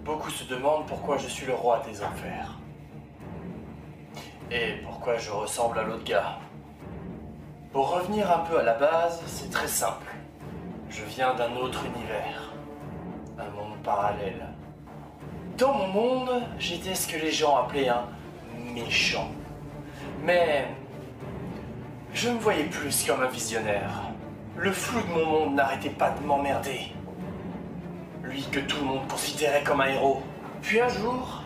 Beaucoup se demandent pourquoi je suis le roi des enfers. Et pourquoi je ressemble à l'autre gars. Pour revenir un peu à la base, c'est très simple. Je viens d'un autre univers. Un monde parallèle. Dans mon monde, j'étais ce que les gens appelaient un méchant. Mais je me voyais plus comme un visionnaire. Le flou de mon monde n'arrêtait pas de m'emmerder. Lui que tout le monde considérait comme un héros. Puis un jour,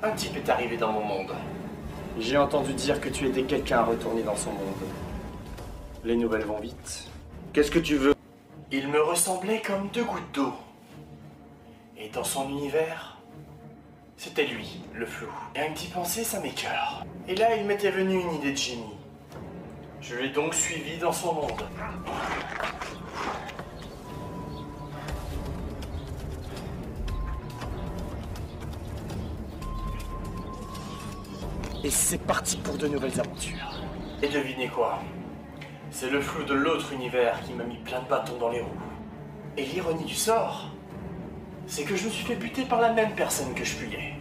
un type est arrivé dans mon monde. J'ai entendu dire que tu étais quelqu'un à retourner dans son monde. Les nouvelles vont vite. Qu'est-ce que tu veux? Il me ressemblait comme 2 gouttes d'eau. Et dans son univers, c'était lui, le flou. Rien que d'y penser, ça m'écœure. Et là, il m'était venu une idée de génie. Je l'ai donc suivi dans son monde. Et c'est parti pour de nouvelles aventures. Et devinez quoi? C'est le flou de l'autre univers qui m'a mis plein de bâtons dans les roues. Et l'ironie du sort, c'est que je me suis fait buter par la même personne que je fuyais.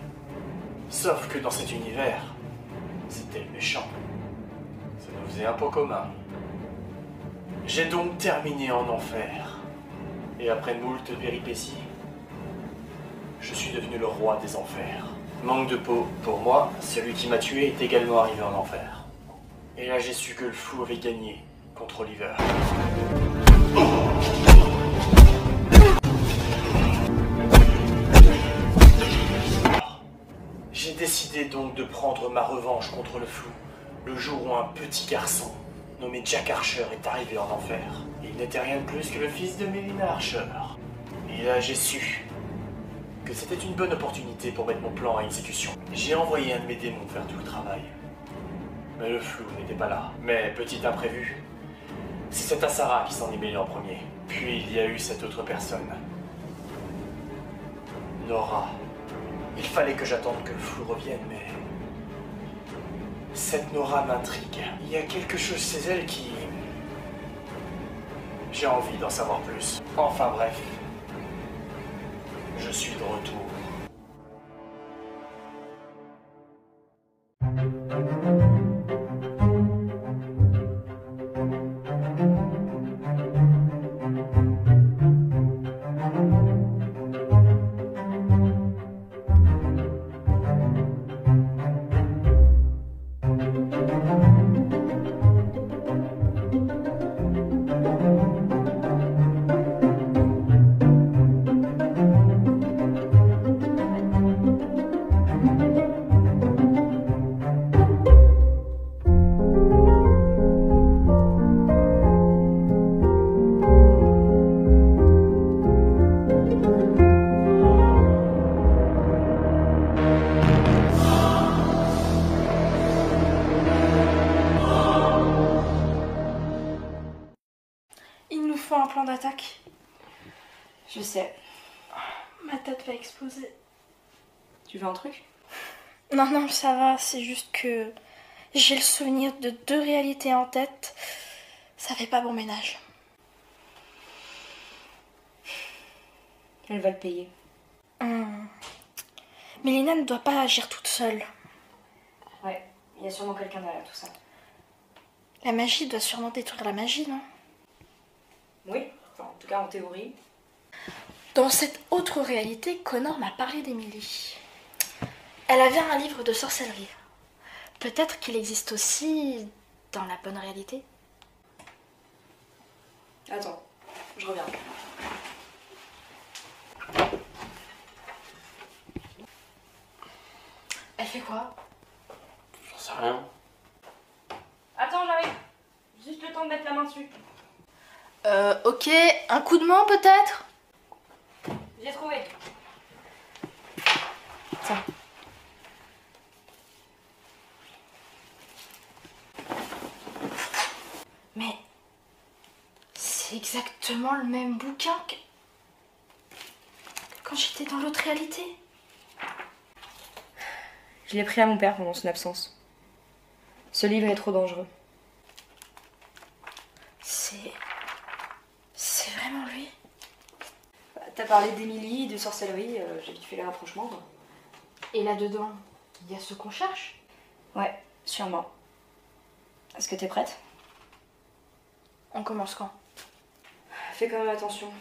Sauf que dans cet univers, c'était le méchant. Ça nous faisait un pot commun. J'ai donc terminé en enfer. Et après moult péripéties, je suis devenu le roi des enfers. Manque de peau, pour moi, celui qui m'a tué est également arrivé en enfer. Et là j'ai su que le flou avait gagné contre Oliver. J'ai décidé donc de prendre ma revanche contre le flou, le jour où un petit garçon nommé Jack Archer est arrivé en enfer. Il n'était rien de plus que le fils de Melina Archer. Et là j'ai su que c'était une bonne opportunité pour mettre mon plan à exécution. J'ai envoyé un de mes démons faire tout le travail. Mais le flou n'était pas là. Mais petit imprévu, c'est cette Asara qui s'en est mêlée en premier. Puis il y a eu cette autre personne. Nora. Il fallait que j'attende que le flou revienne, mais... Cette Nora m'intrigue. Il y a quelque chose chez elle qui... J'ai envie d'en savoir plus. Enfin bref. Je suis de retour. Un plan d'attaque. Je sais. Ma tête va exploser. Tu veux un truc? Non, non, ça va. C'est juste que j'ai le souvenir de 2 réalités en tête. Ça fait pas bon ménage. Elle va le payer. Melina ne doit pas agir toute seule. Ouais, il y a sûrement quelqu'un derrière tout ça. La magie doit sûrement détruire la magie, non? Oui, enfin, en tout cas en théorie. Dans cette autre réalité, Connor m'a parlé d'Emily. Elle avait un livre de sorcellerie. Peut-être qu'il existe aussi dans la bonne réalité. Attends, je reviens. Elle fait quoi? J'en sais rien. Attends, j'arrive. Juste le temps de mettre la main dessus. Ok, un coup de main peut-être? J'ai trouvé. Tiens. Mais c'est exactement le même bouquin que quand j'étais dans l'autre réalité. Je l'ai pris à mon père pendant son absence. Ce livre est trop dangereux. C'est vraiment lui? T'as pas parlé d'Émilie, de sorcellerie, j'ai vite fait les rapprochements, quoi. Et là-dedans, il y a ce qu'on cherche. Ouais, sûrement. Est-ce que t'es prête? On commence quand? Fais quand même attention.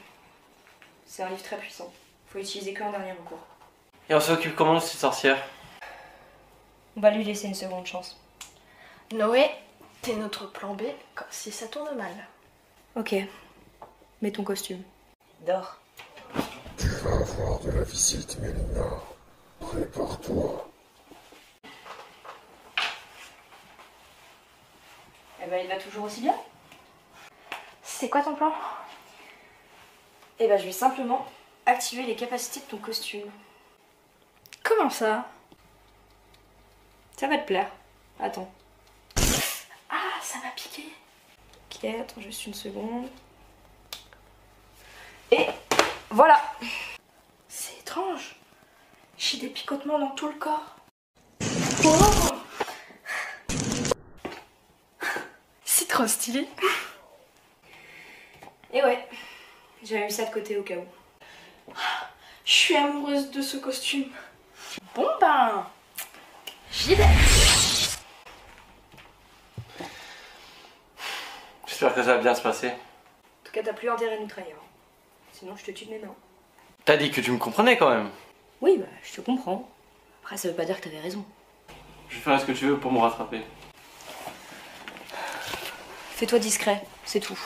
C'est un livre très puissant. Faut utiliser qu'un dernier recours. Et on s'occupe comment de cette sorcière? On va lui laisser une seconde chance. Noé, t'es notre plan B si ça tourne mal. Ok. Mets ton costume. Dors. Tu vas avoir de la visite, Mélina. Prépare-toi. Eh ben, il va toujours aussi bien. C'est quoi ton plan? Eh ben, je vais simplement activer les capacités de ton costume. Comment ça? Ça va te plaire. Attends. Ah, ça m'a piqué. Ok, attends juste une seconde. Et voilà. C'est étrange. J'ai des picotements dans tout le corps. Oh, c'est trop stylé. Et ouais, j'avais mis ça de côté au cas où. Je suis amoureuse de ce costume. Bon ben, j'y vais. J'espère que ça va bien se passer. En tout cas, t'as plus intérêt de nous trahir. Sinon, je te tue de mes mains. T'as dit que tu me comprenais quand même. Oui, bah, je te comprends. Après, ça veut pas dire que t'avais raison. Je ferai ce que tu veux pour me rattraper. Fais-toi discret, c'est tout.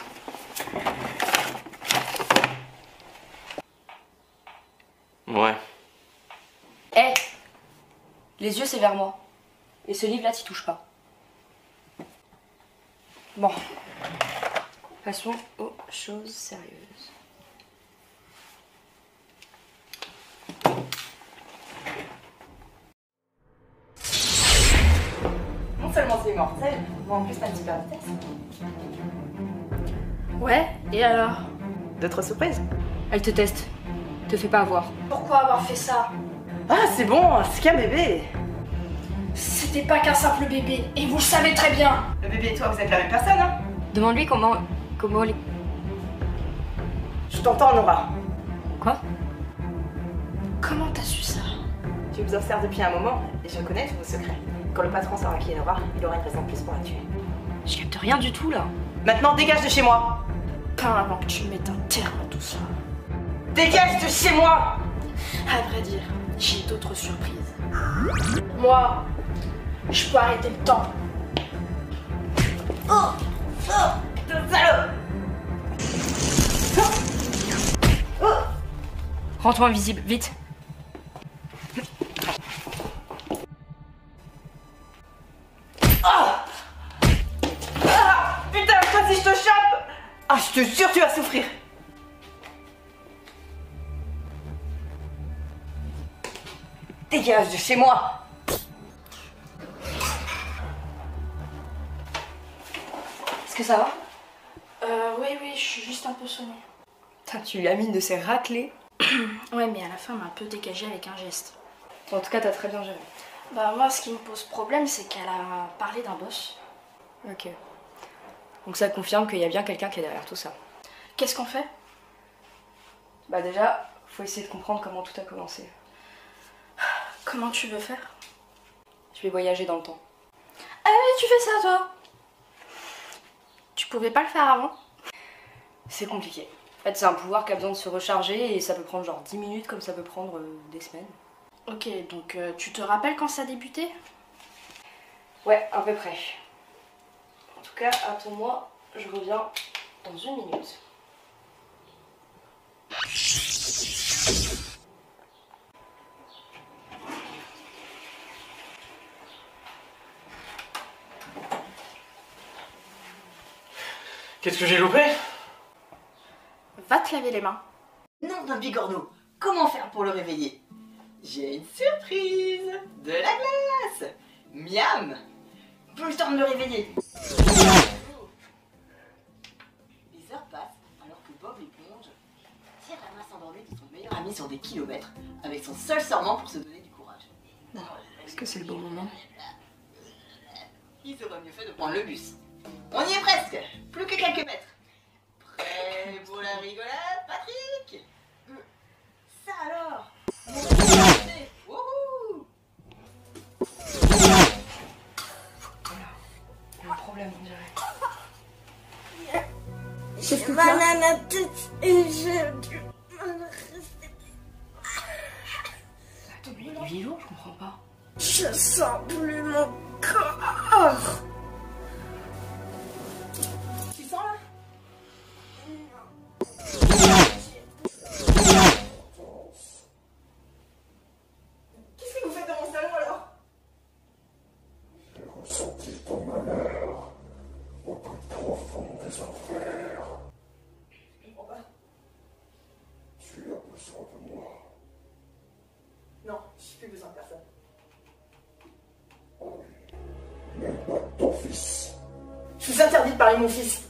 Ouais. Hé, les yeux, c'est vers moi. Et ce livre-là, t'y touches pas. Bon. Passons aux choses sérieuses. Non seulement c'est mortel, mais en plus t'as une super vitesse. Ouais, et alors? D'autres surprises? Elle te teste. Te fais pas avoir. Pourquoi avoir fait ça? Ah, c'est bon, c'est qu'un bébé. C'était pas qu'un simple bébé, et vous le savez très bien. Le bébé et toi, vous êtes la même personne, hein? Demande-lui comment les... Je t'entends, Nora. Quoi? Comment t'as su ça? Tu vous observes depuis un moment et je connais tous vos secrets. Quand le patron saura qui est Nora, il aura une raison de plus pour la tuer. Je capte rien du tout, là. Maintenant, dégage de chez moi! Pas avant que tu mettes un terme à tout ça. Dégage de chez moi! À vrai dire, j'ai d'autres surprises. Moi, je peux arrêter le temps. Oh! Oh! De salaud! Rends-toi invisible, vite. Ah! Ah! Putain, toi si je te chope! Ah, je te jure, tu vas souffrir! Dégage de chez moi! Est-ce que ça va? Oui, je suis juste un peu sonnée. Putain, tu lui as mis de ses raclés. Ouais, mais à la fin, elle m'a un peu dégagée avec un geste. En tout cas, t'as très bien géré. Bah, moi, ce qui me pose problème, c'est qu'elle a parlé d'un boss. Ok. Donc ça confirme qu'il y a bien quelqu'un qui est derrière tout ça. Qu'est-ce qu'on fait? Bah déjà, faut essayer de comprendre comment tout a commencé. Comment tu veux faire? Je vais voyager dans le temps. Ah oui, tu fais ça, toi? Tu pouvais pas le faire avant? C'est compliqué. En fait, c'est un pouvoir qui a besoin de se recharger et ça peut prendre genre 10 minutes comme ça peut prendre des semaines. Ok, donc tu te rappelles quand ça a débuté? Ouais, à peu près. En tout cas, attends-moi, je reviens dans 1 minute. Qu'est-ce que j'ai loupé? Va te laver les mains. Non, d'un bigorneau, comment faire pour le réveiller? J'ai une surprise! De la glace! Miam! Plus le temps de le réveiller! Les heures passent alors que Bob l'éponge tire la main s'endormir de son meilleur ami sur des kilomètres avec son seul serment pour se donner du courage. Est-ce que c'est le bon moment? Il serait mieux fait de prendre le bus. On y est presque! Plus que quelques mètres. Prêt pour la rigolade, Patrick? Qu'est-ce que mal t'as? à la tête et j'ai du mal à rester. Attends, mais il est vivant, je comprends pas. Je sens plus mon corps. Tu sens là? Qu'est-ce que vous faites dans mon salon alors? J'ai ressenti ton malheur au plus profond des enfers. Je comprends pas. Tu as besoin de moi. Non, j'ai plus besoin de personne. Même pas de ton fils. Je vous interdis de parler de mon fils.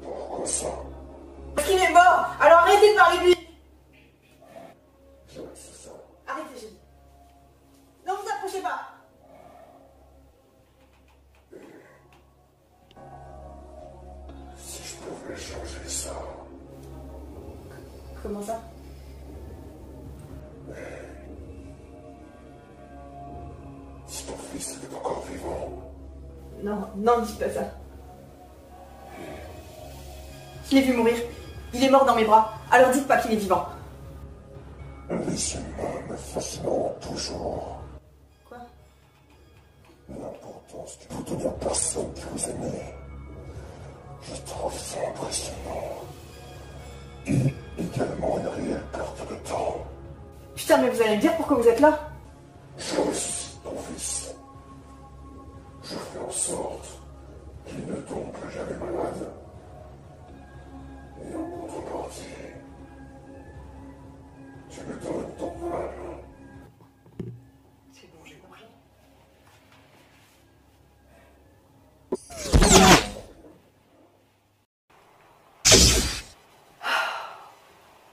Pourquoi ça? Parce qu'il est mort. Alors arrêtez de parler de lui. C'est ça. Arrêtez, j'ai dit. Non, vous approchez pas. Si je pouvais changer ça. Comment ça? Si ton fils était encore vivant. Non, non, dites pas ça. Je l'ai vu mourir. Il est mort dans mes bras. Alors dites pas qu'il est vivant. Les humains me fascineront toujours. Quoi? L'importance du bout de la personne que vous aimez. Je trouve ça impressionnant. Et également une réelle perte de temps. Putain, mais vous allez me dire pourquoi vous êtes là? Je ressuscite ton fils. Je fais en sorte qu'il ne tombe plus jamais malade. Et en contrepartie, tu me donnes ton âme. C'est bon, j'ai compris.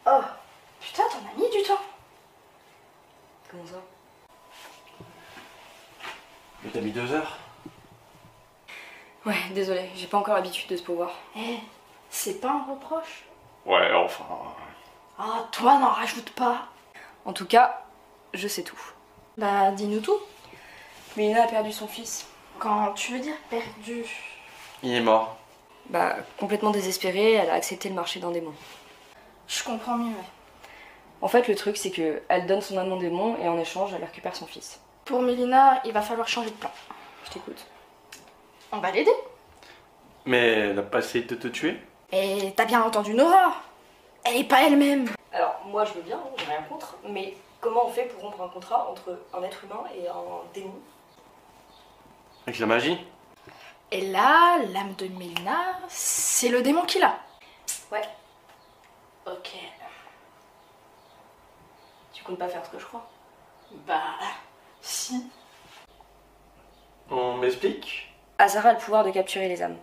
Oh, putain, t'en as mis du temps. Comment ça? Mais t'as mis 2 heures. Ouais, désolé, j'ai pas encore l'habitude de ce pouvoir. Eh, c'est pas un reproche. Ouais, enfin. Ah, toi, n'en rajoute pas. En tout cas, je sais tout. Bah, dis-nous tout. Mélina a perdu son fils. Quand tu veux dire perdu. Il est mort. Bah, complètement désespérée, elle a accepté le marché d'un démon. Je comprends mieux, ouais. En fait, le truc, c'est que elle donne son âme au démon et en échange, elle récupère son fils. Pour Mélina, il va falloir changer de plan. Je t'écoute. On va l'aider. Mais elle a pas essayé de te tuer? Et t'as bien entendu Nora. Elle est pas elle-même. Alors, moi, je veux bien, j'ai rien contre, mais comment on fait pour rompre un contrat entre un être humain et un démon? Avec la magie? Et là, l'âme de Mélina, c'est le démon qui l'a. Ouais. Ok. Tu comptes pas faire ce que je crois? Bah, si. On m'explique? Azara a le pouvoir de capturer les âmes.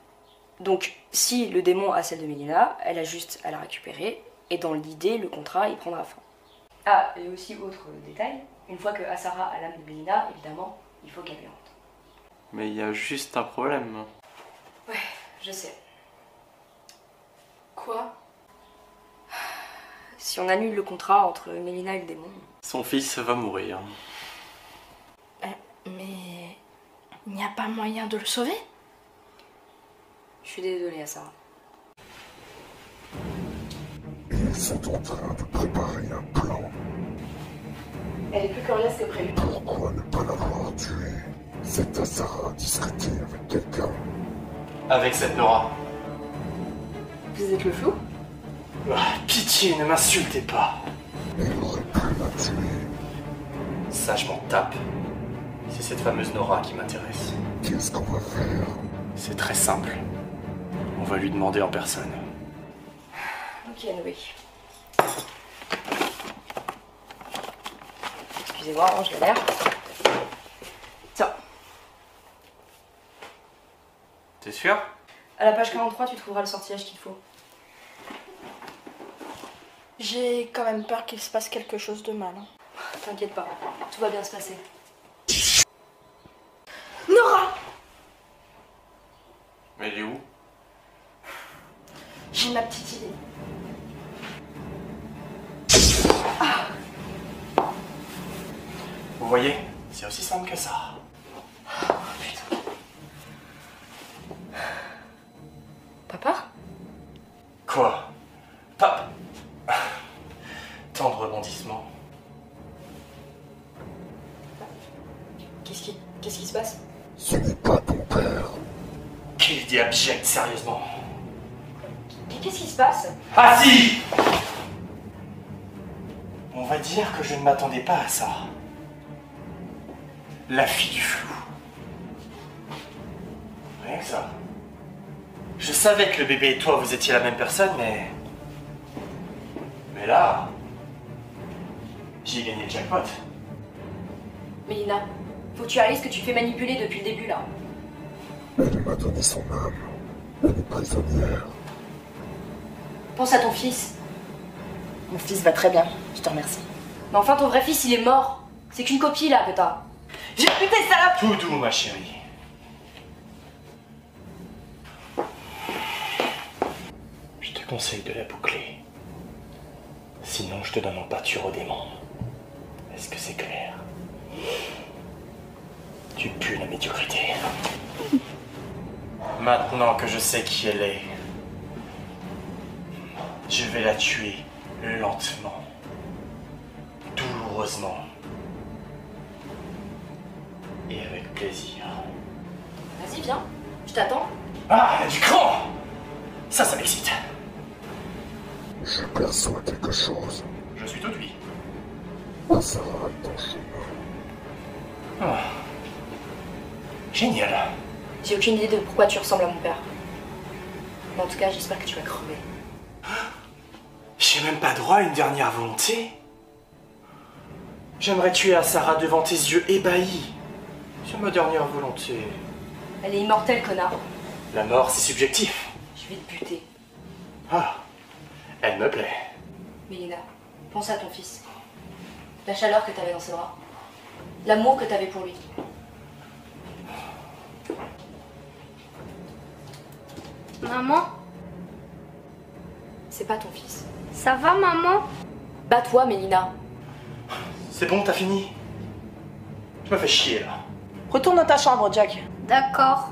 Donc, si le démon a celle de Mélina, elle a juste à la récupérer, et dans l'idée, le contrat, il prendra fin. Ah, et aussi autre détail, une fois que Asara a l'âme de Mélina, évidemment, il faut qu'elle lui rentre. Mais il y a juste un problème. Ouais, je sais. Quoi? Si on annule le contrat entre Mélina et le démon... Son fils va mourir. Mais il n'y a pas moyen de le sauver? Je suis désolée, Asara. Ils sont en train de préparer un plan. Elle est plus coriace que prévu. Pourquoi ne pas l'avoir tué? Cette Asara a discuté avec quelqu'un. Avec cette Nora. Vous êtes le flou? Ah, pitié, ne m'insultez pas. Elle aurait pu la tuer. Ça, je m'en tape. C'est cette fameuse Nora qui m'intéresse. Qu'est-ce qu'on va faire? C'est très simple. On va lui demander en personne. Ok, Noé. Excusez-moi, hein, je galère. Tiens, T'es sûr? à la page 43, tu trouveras le sortilège qu'il faut. J'ai quand même peur qu'il se passe quelque chose de mal. Hein. T'inquiète pas, tout va bien se passer. Nora! Mais elle est où? J'ai ma petite idée. Vous voyez, c'est aussi simple que ça. Quoi? Pas... Tant de rebondissements. Qu'est-ce qui se passe? Ce n'est pas ton père. Quelle idée abjecte, sérieusement. Qu'est-ce qui se passe? Ah si! On va dire que je ne m'attendais pas à ça. La fille du flou. Rien que ça. Je savais que le bébé et toi, vous étiez la même personne, mais... Mais là... J'ai gagné le jackpot. Mélina, faut que tu réalises que tu te fais manipuler depuis le début, là. Elle m'a donné son âme. Elle est prisonnière. Pense à ton fils. Mon fils va très bien, je te remercie. Mais enfin, ton vrai fils, il est mort. C'est qu'une copie, là, que t'as. J'ai putain salope! Tout doux, ma chérie. Je te conseille de la boucler. Sinon, je te donne en pâture au démon. Est-ce que c'est clair? Tu pues la médiocrité. Maintenant que je sais qui elle est, je vais la tuer lentement, douloureusement et avec plaisir. Vas-y, viens. Je t'attends. Ah, elle a du cran! Ça m'excite. Je perçois quelque chose. Je suis tout oui. Asara est en chemin. Ah. Génial. J'ai aucune idée de pourquoi tu ressembles à mon père. Mais en tout cas, j'espère que tu vas crever. J'ai même pas droit à une dernière volonté. J'aimerais tuer Asara devant tes yeux ébahis. C'est ma dernière volonté. Elle est immortelle, connard. La mort, c'est subjectif. Je vais te buter. Ah, elle me plaît. Mélina, pense à ton fils. La chaleur que t'avais dans ses bras. L'amour que t'avais pour lui. Maman, C'est pas ton fils. ça va, maman? Bats-toi, Mélina. C'est bon, t'as fini? Tu m'as fait chier, là. Retourne dans ta chambre, Jack. D'accord.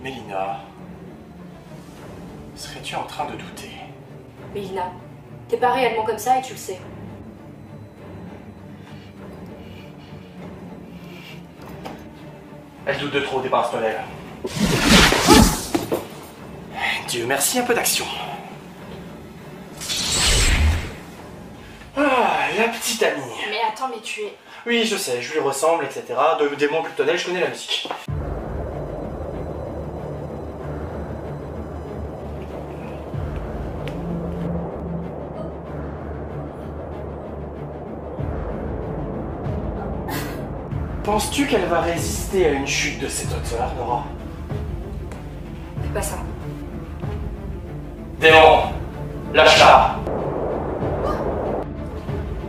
Mélina, serais-tu en train de douter? Mélina, t'es pas réellement comme ça et tu le sais. Elle doute de trop, débarrasse-toi d'elle. Dieu merci, un peu d'action. Ah, la petite amie. Mais attends, mais tu es... Oui, je sais, je lui ressemble, etc. De démon plutonnel, je connais la musique. Penses-tu qu'elle va résister à une chute de cette hauteur, Nora? Fais pas ça. Démon, lâche-la.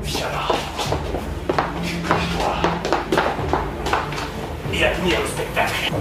Viens là. Toi. Et admire le spectacle.